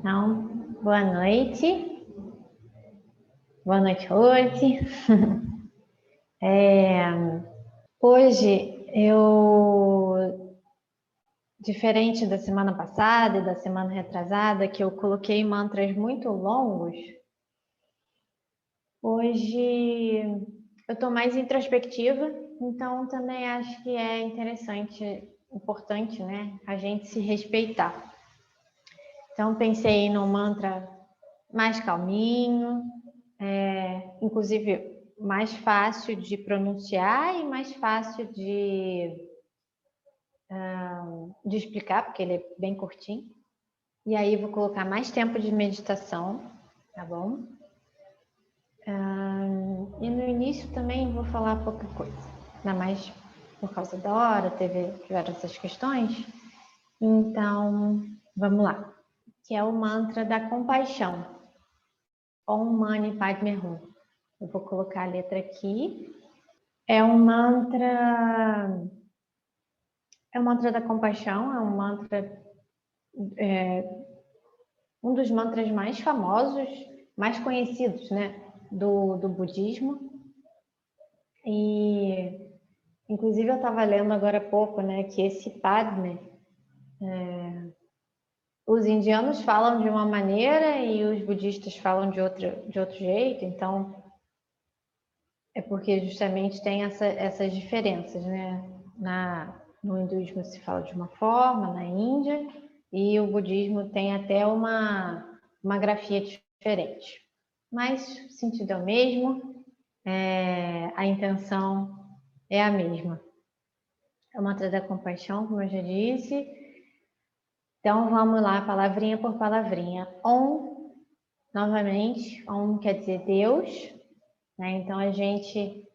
Então, boa noite. Boa noite, hoje. Hoje diferente da semana passada e da semana retrasada, que eu coloquei mantras muito longos, hoje eu estou mais introspectiva, então também acho que é importante, né, a gente se respeitar. Então pensei num mantra mais calminho, inclusive mais fácil de pronunciar e mais fácil de explicar, porque ele é bem curtinho. E aí vou colocar mais tempo de meditação, tá bom? E no início também vou falar pouca coisa, ainda mais por causa da hora, tiveram essas questões. Então, vamos lá. Que é o mantra da compaixão. Om Mani Padme Hum. Eu vou colocar a letra aqui. É um mantra da compaixão, é um mantra, um dos mantras mais famosos, mais conhecidos, né, do budismo. E, inclusive, eu estava lendo agora há pouco, né, que esse Padme, os indianos falam de uma maneira e os budistas falam de outro jeito, então é porque justamente tem essas diferenças, né? No hinduísmo se fala de uma forma, na Índia, e o budismo tem até uma grafia diferente. Mas o sentido é o mesmo, a intenção é a mesma. É o mantra da compaixão, como eu já disse. Então vamos lá, palavrinha por palavrinha. Om, novamente, Om quer dizer Deus, né? Então a gente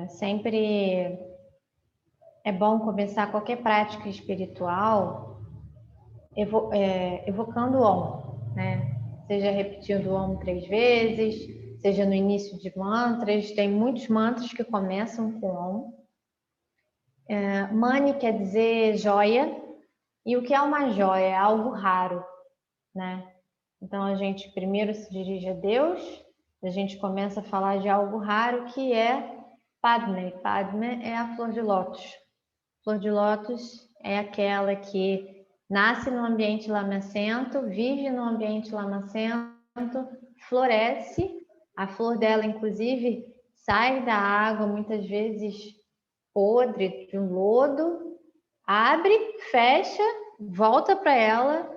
sempre é bom começar qualquer prática espiritual evocando o Om, né? Seja repetindo o Om 3 vezes, seja no início de mantras. Tem muitos mantras que começam com Om. Mani quer dizer joia, e o que é uma joia? É algo raro, né? Então a gente primeiro se dirige a Deus, a gente começa a falar de algo raro que é Padme. Padme é a flor de lótus. Flor de lótus é aquela que nasce no ambiente lamacento, vive no ambiente lamacento, floresce. A flor dela, inclusive, sai da água muitas vezes podre, de um lodo, abre, fecha, volta para ela,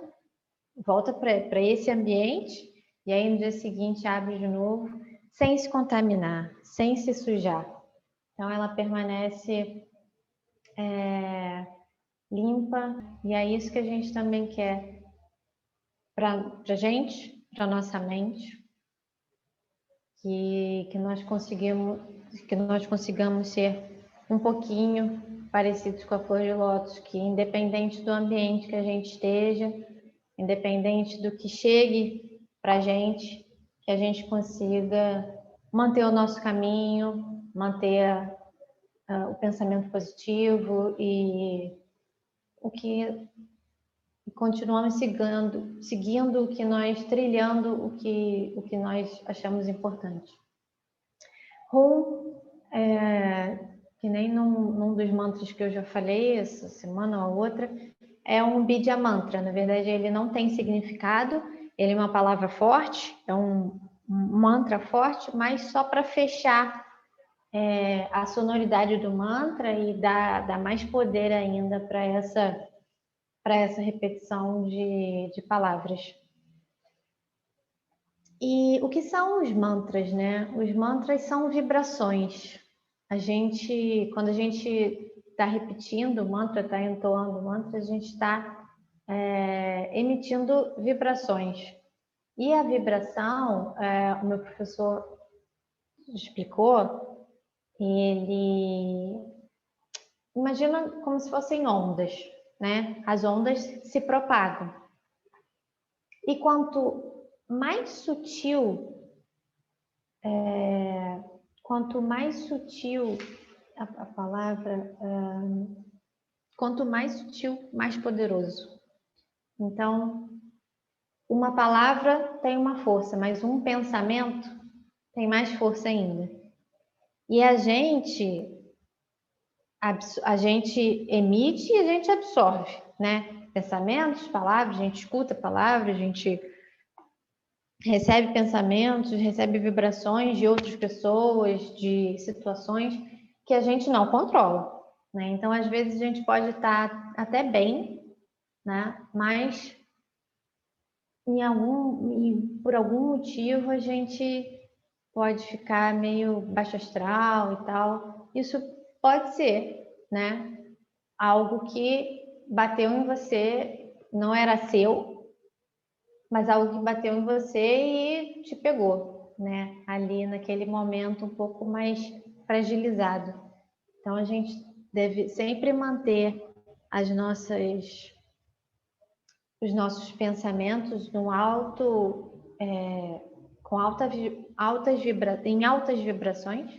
volta para esse ambiente, e aí no dia seguinte abre de novo, sem se contaminar, sem se sujar. Então ela permanece limpa, e é isso que a gente também quer para a gente, para nossa mente, que nós consigamos ser um pouquinho parecidos com a flor de lótus, que independente do ambiente que a gente esteja, independente do que chegue para a gente, que a gente consiga manter o nosso caminho, manter o pensamento positivo e continuamos seguindo o que nós, trilhando o que nós achamos importante. Hum, que nem num dos mantras que eu já falei essa semana ou outra, é um Bidya mantra. Na verdade, ele não tem significado, ele é uma palavra forte, é um mantra forte, mas só para fechar a sonoridade do mantra e dar mais poder ainda para essa repetição de palavras. E o que são os mantras, né? Os mantras são vibrações. Quando a gente está repetindo o mantra, está entoando o mantra, a gente está emitindo vibrações. E a vibração, o meu professor explicou, ele imagina como se fossem ondas, né? As ondas se propagam. E quanto mais sutil a palavra, quanto mais sutil, mais poderoso. Então, uma palavra tem uma força, mas um pensamento tem mais força ainda. E a gente emite e a gente absorve, né? Pensamentos, palavras, a gente escuta palavras, a gente recebe pensamentos, recebe vibrações de outras pessoas, de situações que a gente não controla, né? Então, às vezes, a gente pode estar até bem, né? Mas por algum motivo a gente pode ficar meio baixo astral e tal. Isso pode ser, né? Algo que bateu em você, não era seu, mas algo que bateu em você e te pegou, né? Ali naquele momento um pouco mais fragilizado. Então a gente deve sempre manter os nossos pensamentos no alto, com em altas vibrações,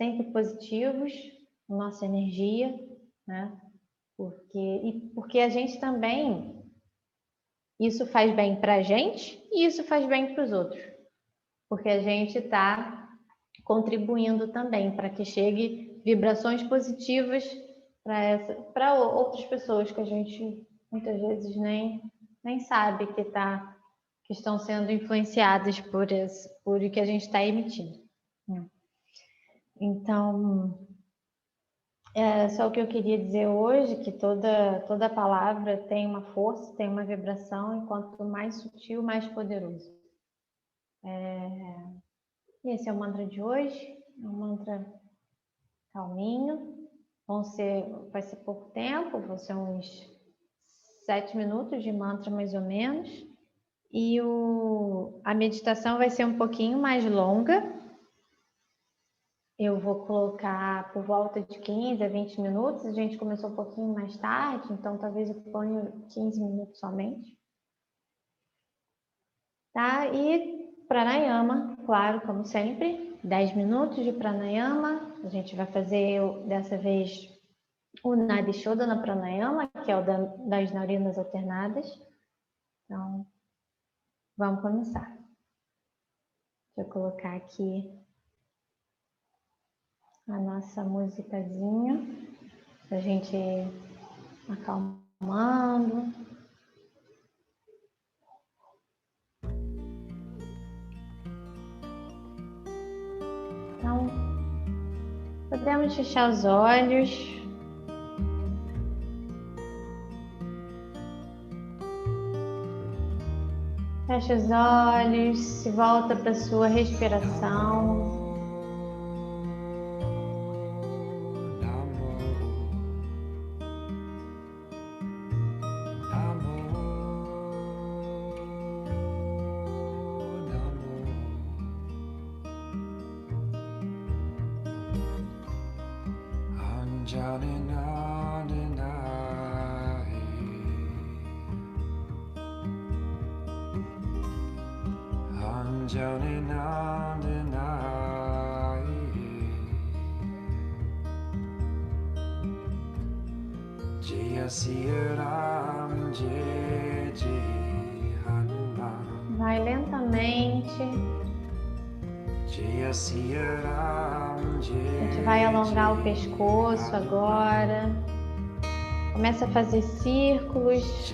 sempre positivos, nossa energia, né? Porque a gente também, isso faz bem para a gente e isso faz bem para os outros, porque a gente está contribuindo também para que chegue vibrações positivas para outras pessoas que a gente muitas vezes nem sabe que estão sendo influenciadas por o que a gente está emitindo. Então, é só o que eu queria dizer hoje, que toda palavra tem uma força, tem uma vibração, e quanto mais sutil, mais poderoso. Esse é o mantra de hoje, é um mantra calminho. Vai ser pouco tempo, vão ser uns 7 minutos de mantra mais ou menos. E a meditação vai ser um pouquinho mais longa. Eu vou colocar por volta de 15 a 20 minutos. A gente começou um pouquinho mais tarde, então talvez eu ponha 15 minutos somente. Tá? E pranayama, claro, como sempre, 10 minutos de pranayama. A gente vai fazer dessa vez o Nadi Shodhana Pranayama, que é o das narinas alternadas. Então, vamos começar. Deixa eu colocar aqui a nossa musicazinha, pra gente ir acalmando. Então, podemos fechar os olhos. Fecha os olhos, se volta para a sua respiração. Vai lentamente. A gente vai alongar o pescoço agora. Começa a fazer círculos.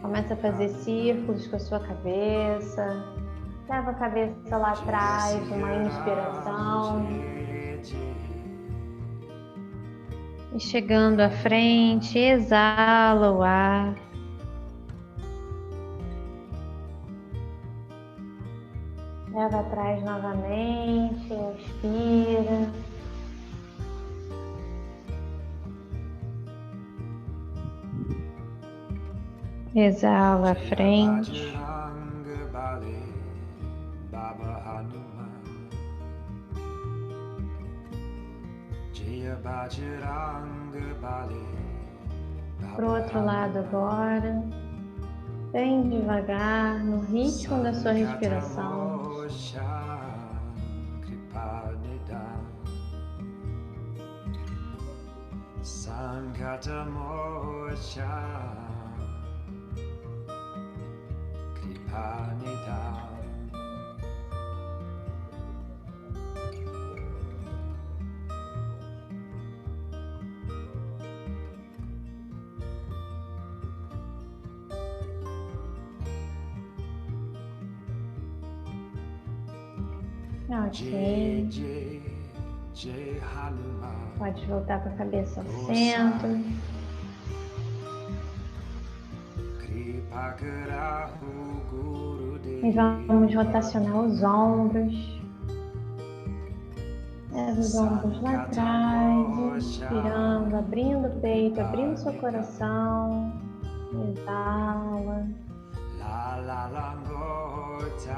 Começa a fazer círculos com a sua cabeça. Leva a cabeça lá atrás, uma inspiração. E chegando à frente, exala o ar. Leva atrás novamente, inspira. Exala à frente. Pro outro lado agora. Bem devagar, no ritmo da sua respiração. Ok. Pode voltar com a cabeça ao centro. E vamos rotacionar os ombros. Leva os ombros lá atrás, inspirando, abrindo o peito, abrindo seu coração. Exala.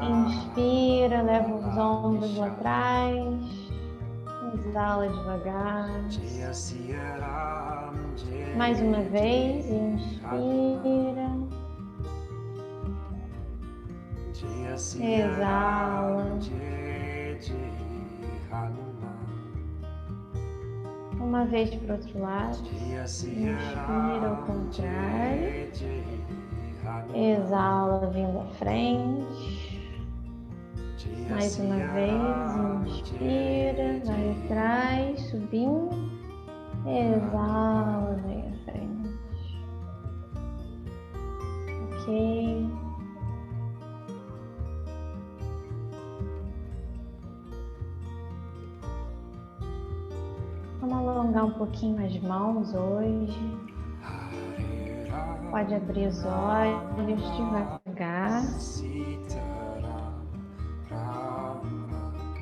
Inspira, leva os ombros lá atrás. Exala devagar. Mais uma vez, inspira. Exala. Uma vez para o outro lado. Inspira ao contrário. Exala vindo à frente. Mais uma vez, inspira, vai atrás, subindo. Exala, vem à frente. Ok. Vamos alongar um pouquinho as mãos hoje. Pode abrir os olhos devagar. A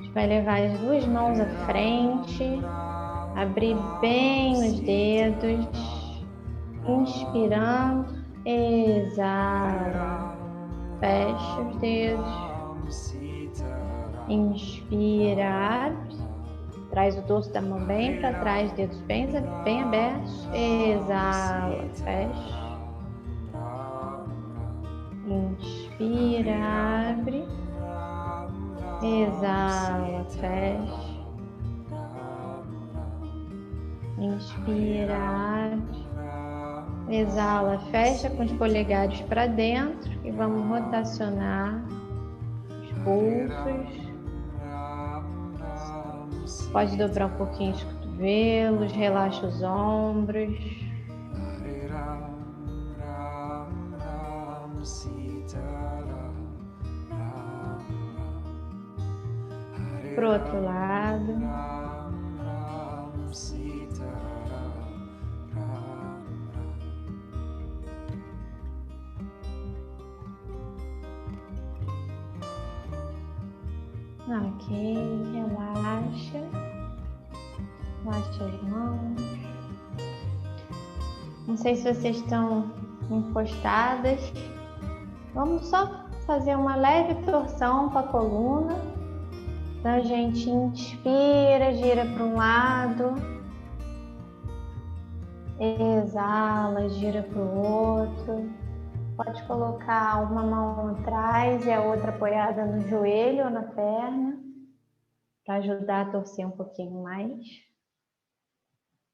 gente vai levar as duas mãos à frente. Abrir bem os dedos. Inspirando. Exala. Fecha os dedos. Inspira, abre. Traz o dorso da mão bem para trás, dedos bem abertos. Exala, fecha. Inspira, abre. Exala, fecha. Inspira, abre. Exala, fecha com os polegares para dentro e vamos rotacionar os pulsos. Pode dobrar um pouquinho os cotovelos, relaxa os ombros. Pro outro lado. Ok, relaxa. Relaxa as mãos. Não sei se vocês estão encostadas. Vamos só fazer uma leve torção para a coluna. Então a gente inspira, gira para um lado. Exala, gira para o outro. Pode colocar uma mão atrás e a outra apoiada no joelho ou na perna, para ajudar a torcer um pouquinho mais.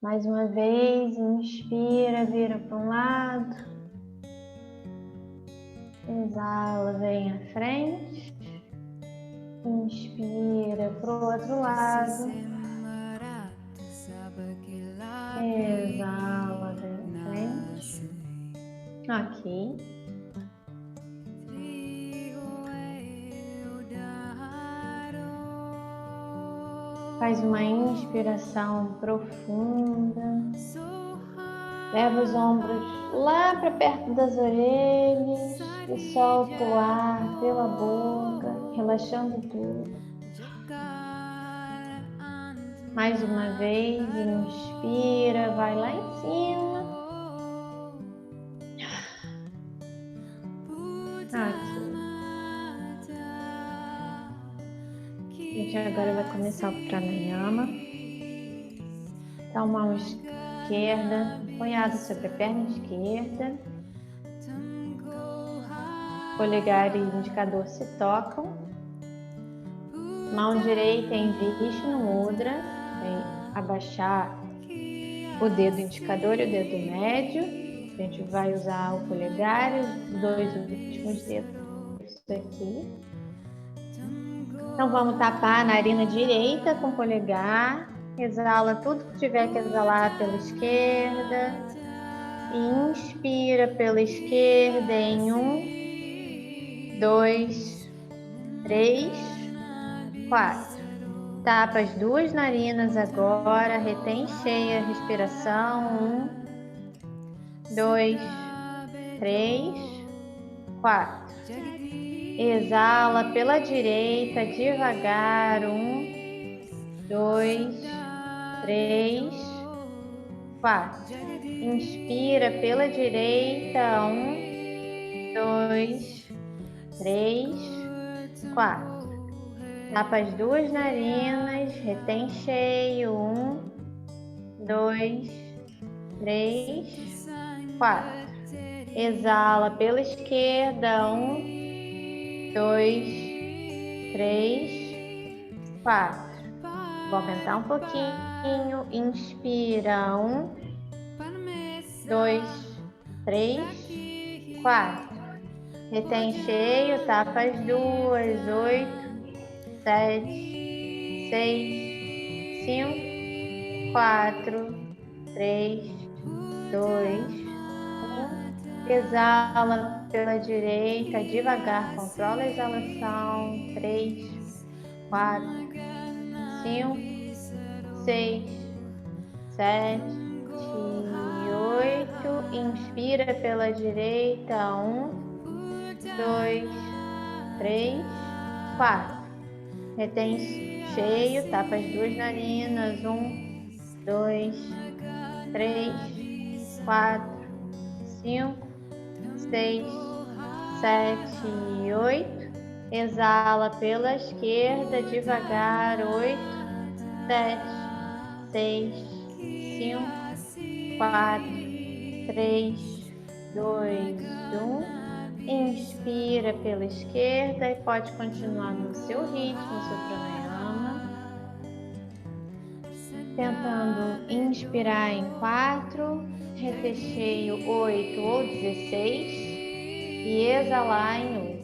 Mais uma vez, inspira, vira para um lado. Exala, vem à frente. Inspira para o outro lado. Exala, vem à frente. Ok. Faz uma inspiração profunda. Leva os ombros lá para perto das orelhas e solta o ar pela boca, relaxando tudo. Mais uma vez, inspira, vai lá em cima. Aqui. A gente agora vai começar o pranayama. Então, mão esquerda apoiada sobre a perna esquerda. Polegar e indicador se tocam. Mão direita em Vishnu Mudra. Vem abaixar o dedo indicador e o dedo médio. A gente vai usar o polegar e os dois últimos dedos aqui. Então vamos tapar a narina direita com o polegar. Exala tudo que tiver que exalar pela esquerda. E inspira pela esquerda em 1, 2, 3. 4. Tapa as 2 narinas agora, retém cheia a respiração. 1, 2, 3, 4. Exala pela direita devagar. 1, 2, 3, 4. Inspira pela direita. 1, 2, 3, 4. Tapa as 2 narinas, retém cheio. 1, 2, 3, 4. Exala pela esquerda. 1, 2, 3, 4. Vou aumentar um pouquinho. Inspira. 1, 2, 3, 4. Retém cheio, tapa as 2. 8, 7, 6, 5, 4, 3, 2, 1. Exala pela direita, devagar, controla a exalação. 3, 4, 5, 6, 7, 8. Inspira pela direita. 1, 2, 3, 4. Retém cheio, tapa as 2 narinas. 1, 2, 3, 4, 5, 6, 7, 8. Exala pela esquerda, devagar. 8, 7, 6, 5, 4, 3, 2, 1. Inspira pela esquerda e pode continuar no seu ritmo, no seu pranayama. Tentando inspirar em 4, reter cheio 8 ou 16 e exalar em 8.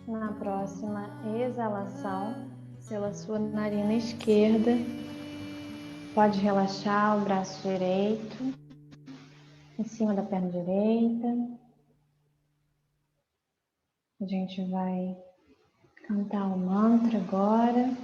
Na próxima exalação, pela sua narina esquerda, pode relaxar o braço direito em cima da perna direita. A gente vai cantar o mantra agora.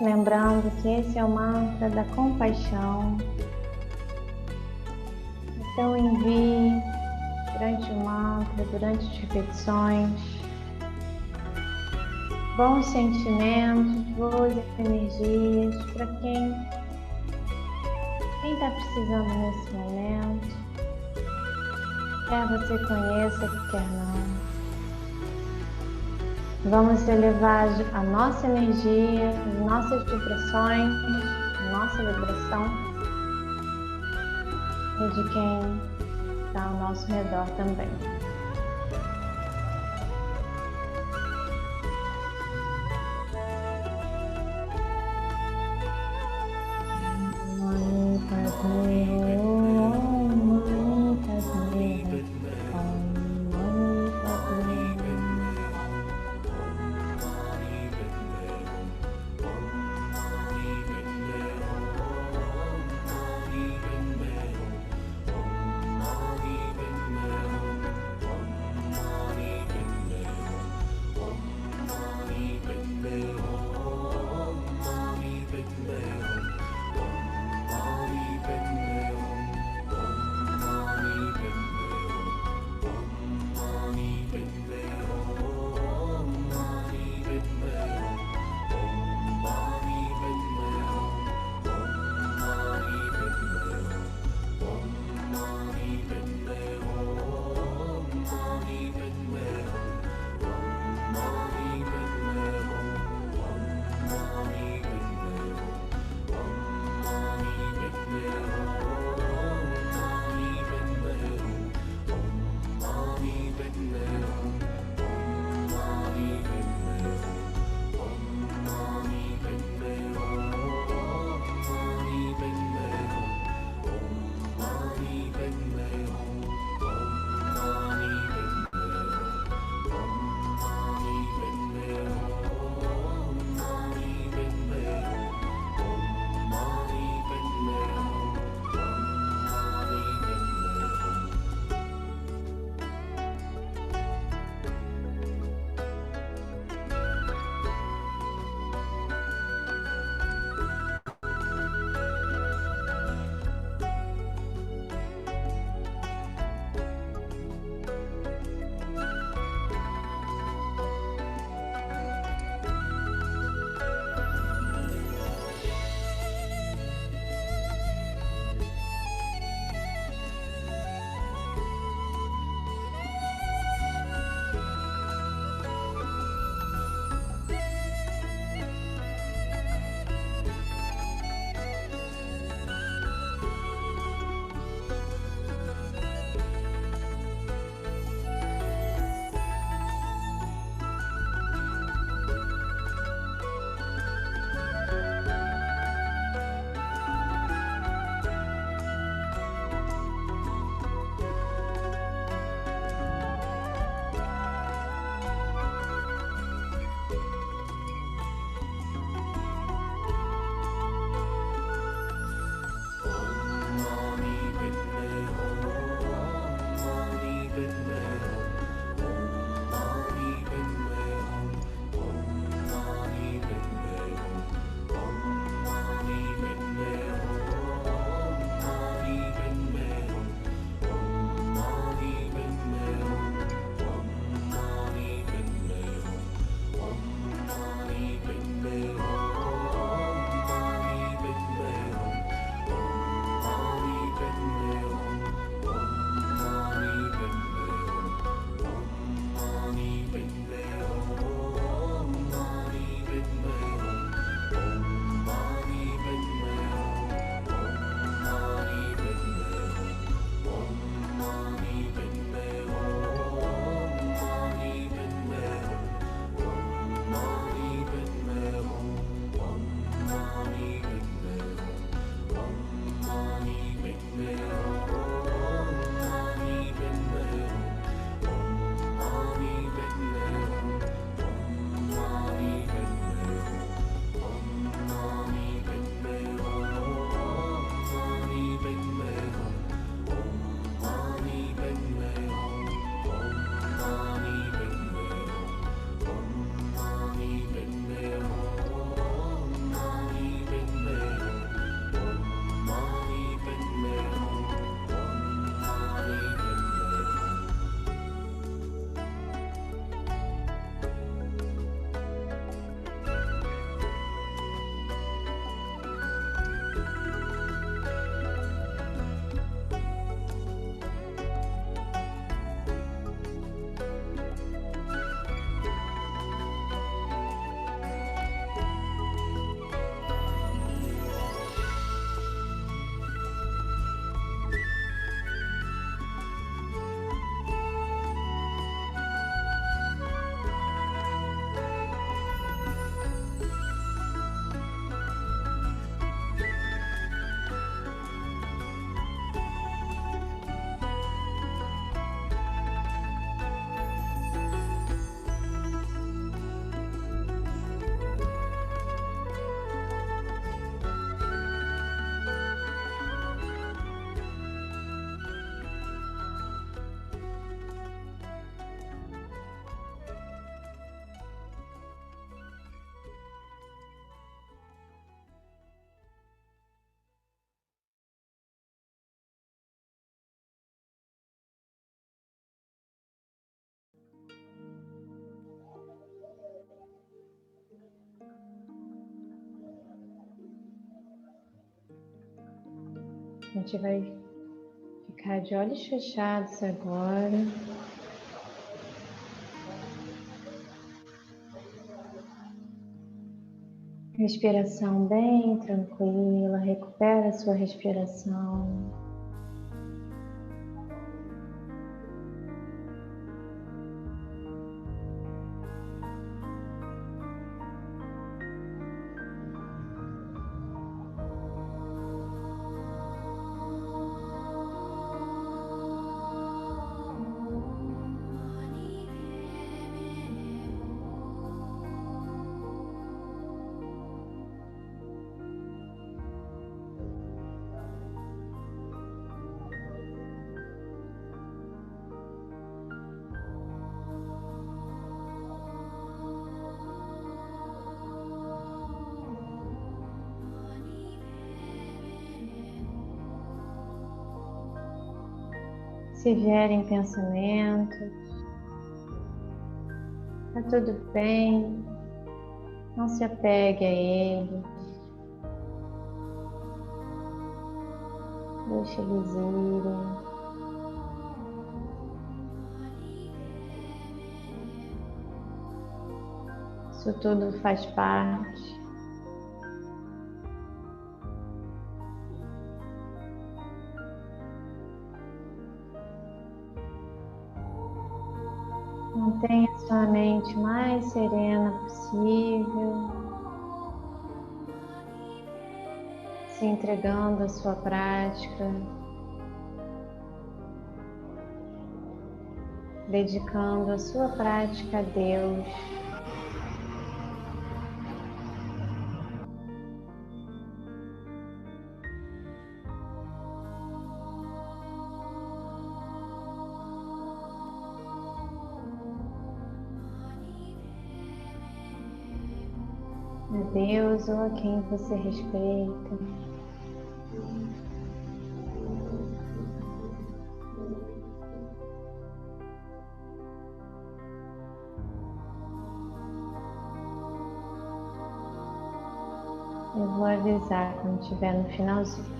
Lembrando que esse é o mantra da compaixão. Então envie durante o mantra, durante as repetições, bons sentimentos, boas energias para quem está precisando nesse momento. Quer você conheça, quer não. Vamos elevar a nossa energia, as nossas vibrações, a nossa vibração e de quem está ao nosso redor também. A gente vai ficar de olhos fechados agora. Respiração bem tranquila, recupera a sua respiração. Se vierem pensamentos, tá tudo bem, não se apegue a eles, deixe eles irem. Isso tudo faz parte. Mantenha sua mente mais serena possível, se entregando à sua prática, dedicando a sua prática a Deus. A Deus ou a quem você respeita. Eu vou avisar quando estiver no finalzinho.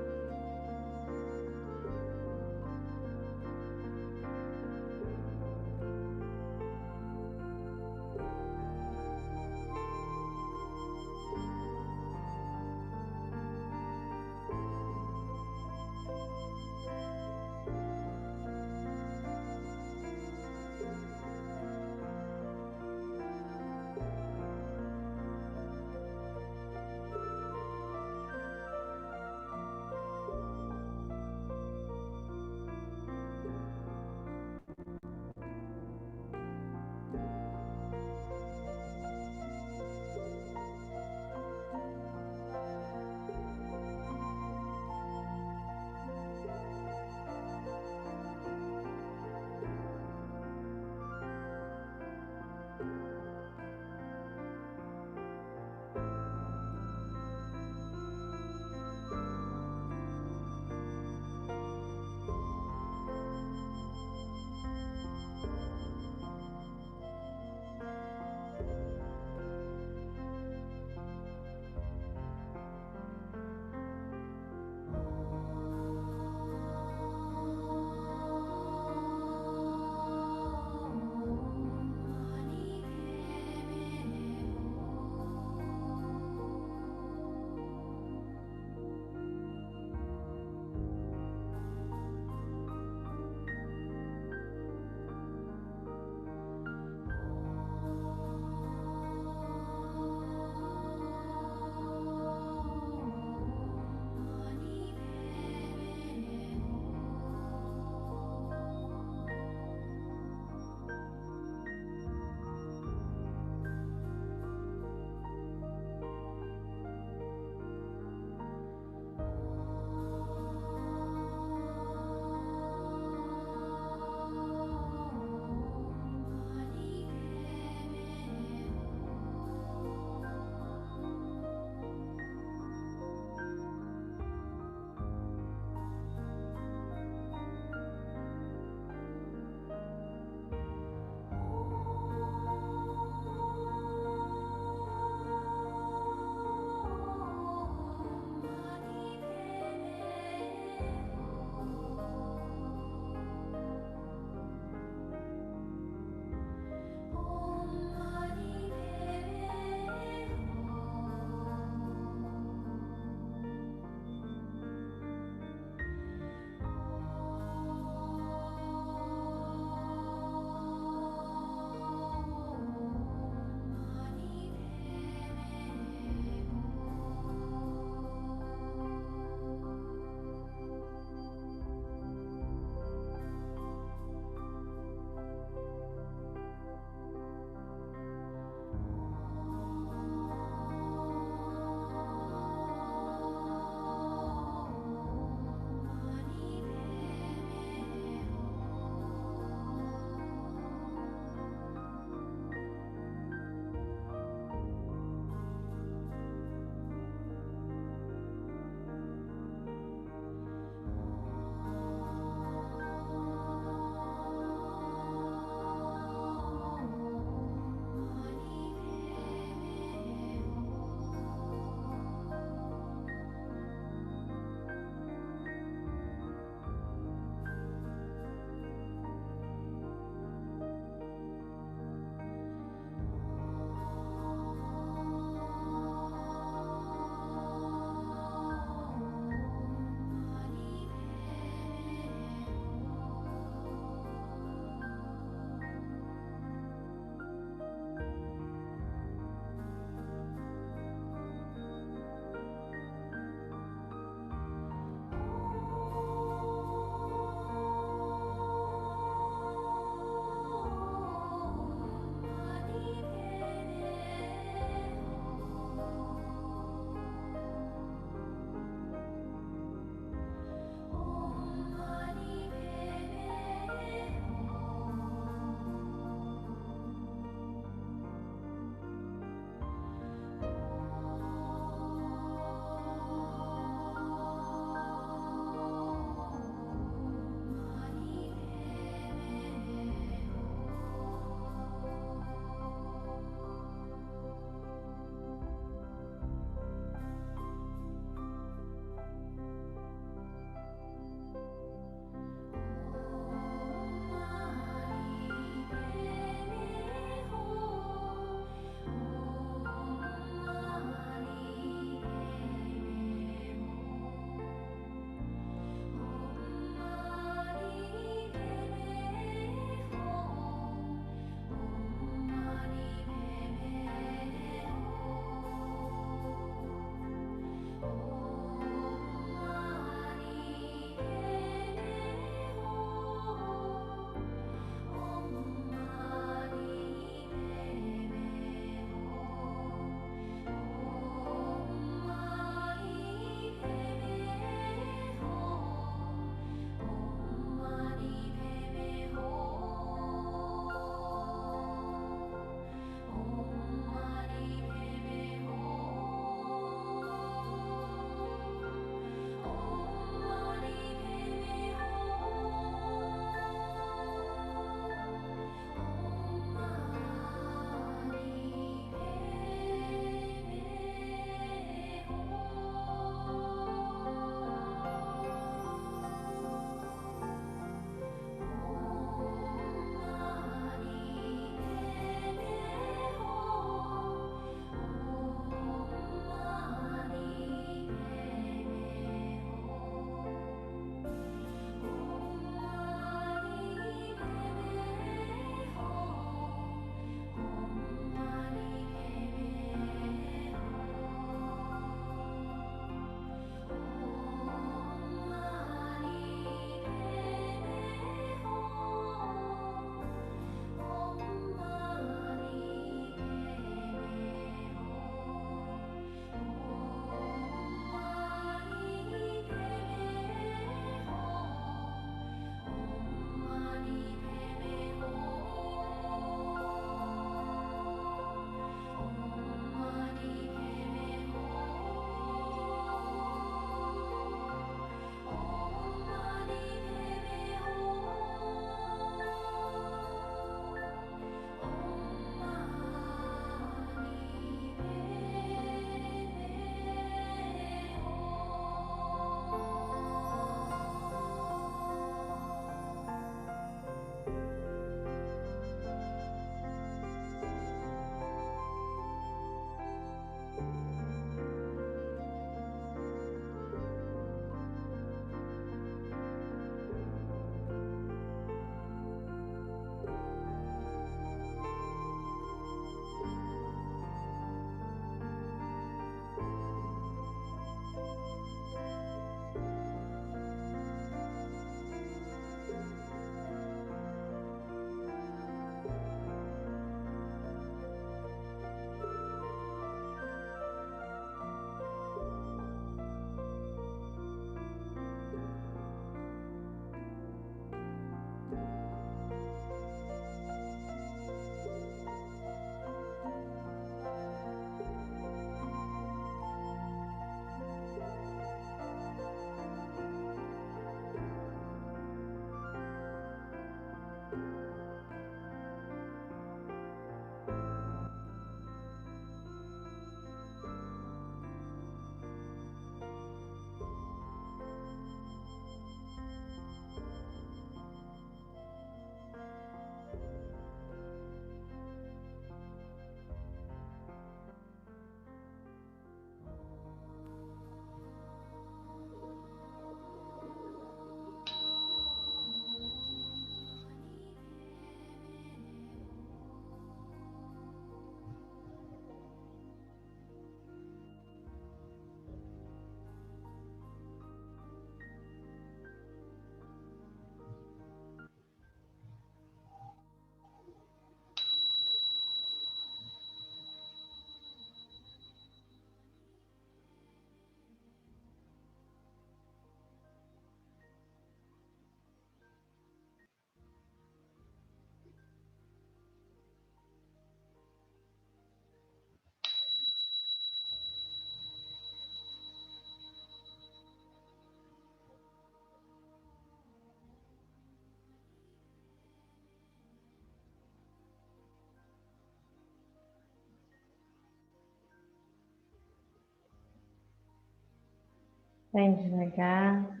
bem devagar.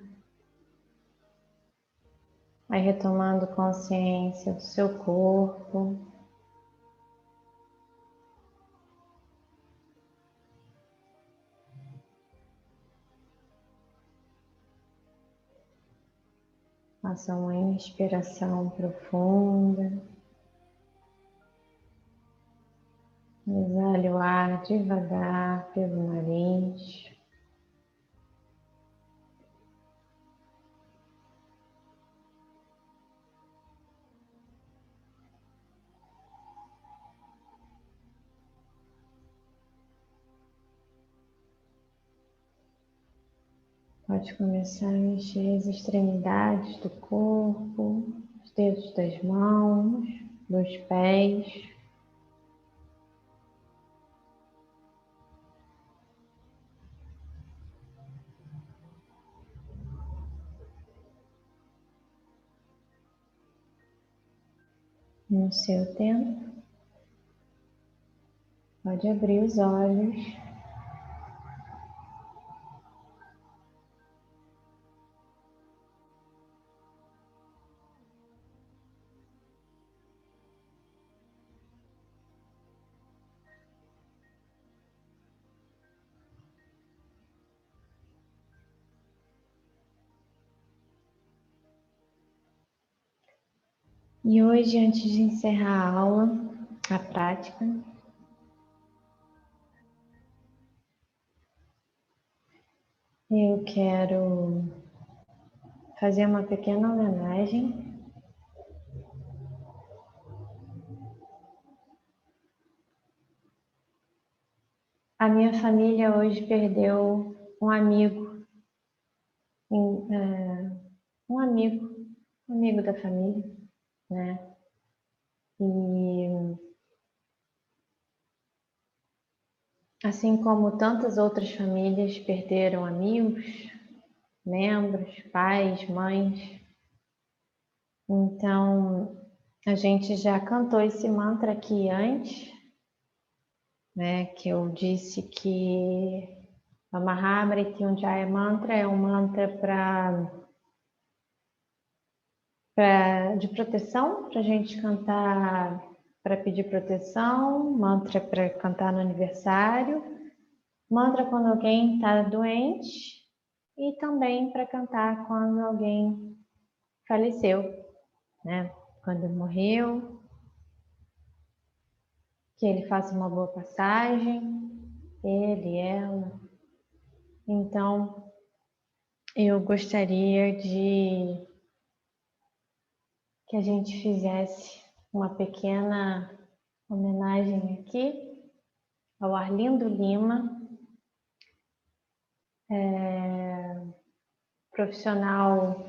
Vai retomando consciência do seu corpo. Faça uma inspiração profunda. Exale o ar devagar pelo nariz. Pode começar a mexer as extremidades do corpo, os dedos das mãos, dos pés. No seu tempo, pode abrir os olhos. E hoje, antes de encerrar a aula, a prática, eu quero fazer uma pequena homenagem a minha família. Hoje perdeu um amigo, um amigo da família, né? E assim como tantas outras famílias perderam amigos, membros, pais, mães, então a gente já cantou esse mantra aqui antes, né? Que eu disse que a Mahamriti Unjaya Mantra é um mantra de proteção, para a gente cantar, para pedir proteção, mantra para cantar no aniversário, mantra quando alguém está doente e também para cantar quando alguém faleceu, né? Quando morreu, que ele faça uma boa passagem, ele, ela. Então, eu gostaria de que a gente fizesse uma pequena homenagem aqui ao Arlindo Lima, profissional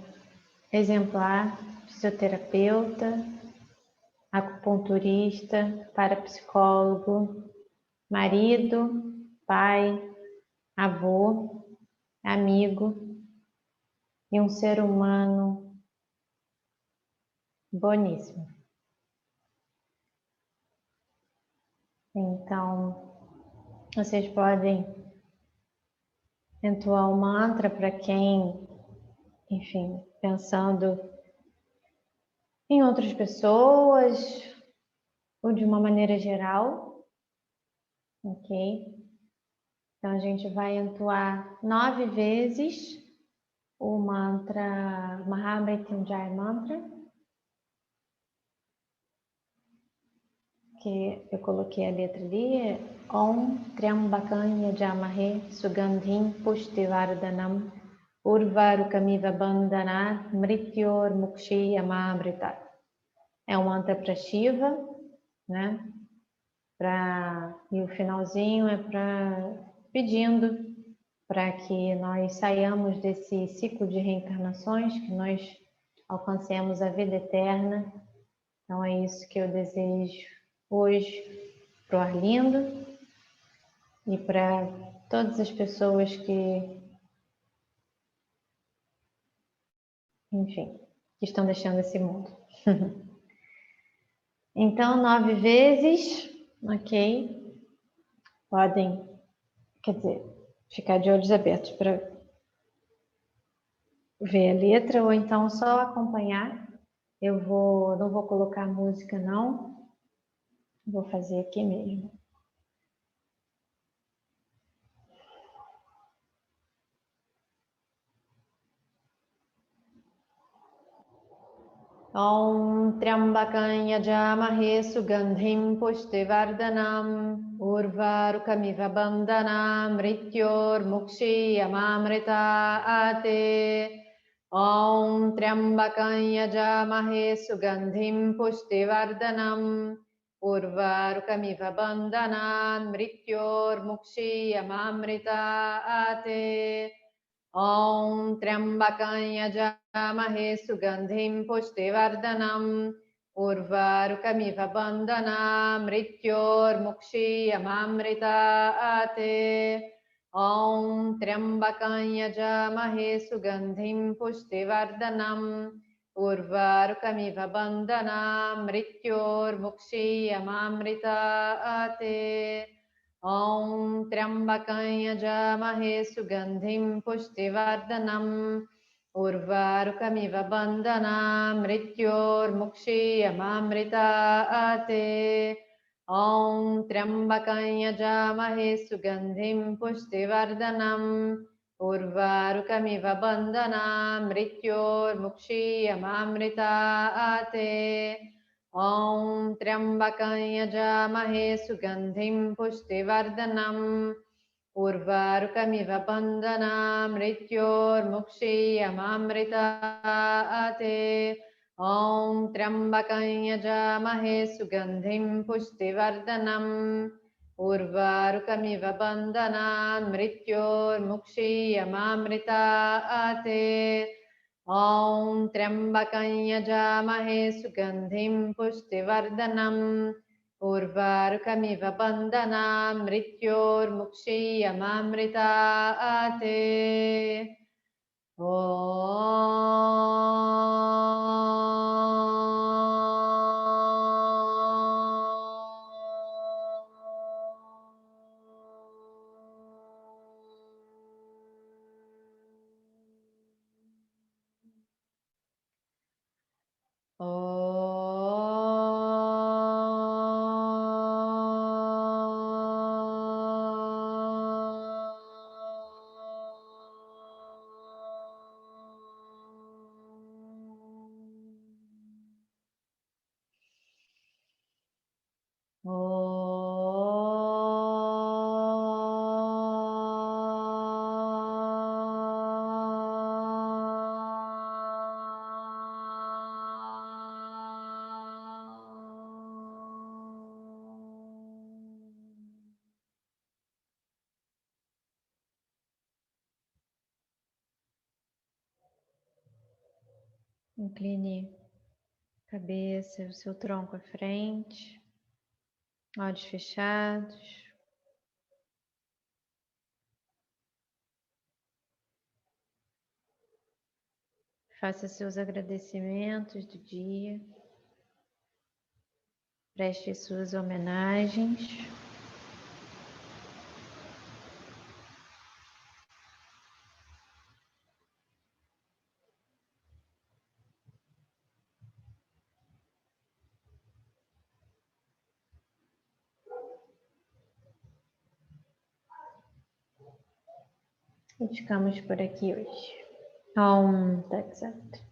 exemplar, fisioterapeuta, acupunturista, parapsicólogo, marido, pai, avô, amigo e um ser humano boníssimo. Então, vocês podem entoar o mantra para quem, enfim, pensando em outras pessoas ou de uma maneira geral, ok? Então, a gente vai entoar 9 vezes o mantra Mahamrityunjaya Mantra, que eu coloquei a letra ali, é Om Triambakam Yajamahe Sugandhim Pushtivardhanam Urvarukamiva Bandhanat Mrityor Mukshi Amamritat. É um mantra para Shiva, né? E o finalzinho é pedindo para que nós saiamos desse ciclo de reencarnações, que nós alcancemos a vida eterna. Então é isso que eu desejo hoje para o Arlindo e para todas as pessoas que, enfim, que estão deixando esse mundo. Então, 9 vezes, ok? Podem, quer dizer, ficar de olhos abertos para ver a letra ou então só acompanhar. Não vou colocar música não, vou fazer aqui mesmo. Om Triambakam Yajamahe Sugandhim Pushtivardhanam Urvarukamiva Bandhanam Mrityor Mukshiyamamrita Ate. Om Triambakam Yajamahe Sugandhim Pushtivardhanam Urvarukamiva Bandhanam Mrityor Mukshiyamamrita Ate. Om Triambakam Yajamahe Sugandhim Pushtivardhanam Urvarukamiva Bandhanam Mrityor Mukshiyamamrita Ate. Om Triambakam Yajamahe Sugandhim Pushtivardhanam Urvarukamiva Bandhanam Mrityor Mukshiyamamrita Ate. Om Triambakam Yajamahe Sugandhim Pushtivardhanam Urvarukamiva Bandhanam Mrityor Mukshiyamamrita Ate. Om Triambakam Yajamahe Sugandhim Pushtivardhanam Urvarukamiva Bandhanam Mrityor Mukshiyamamrita Ate. Om Triambakam Yajamahe Sugandhim Pushtivardhanam Urvarukamiva Bandhanam Mrityor Mukshiyamamrita Ate. Om Triambakam Yajamahe Sugandhim Pushtivardhanam Urvarukamiva Bandhanam Mrityor Mukshiyamamrita Ate. Om Triambakam Yajamahe Sugandhim Pushtivardhanam Urvarukamiva Bandhanam Mrityor Mukshiyamamrita Ate. Incline a cabeça, o seu tronco à frente, olhos fechados. Faça seus agradecimentos do dia. Preste suas homenagens. E ficamos por aqui hoje. Om Tat Sat.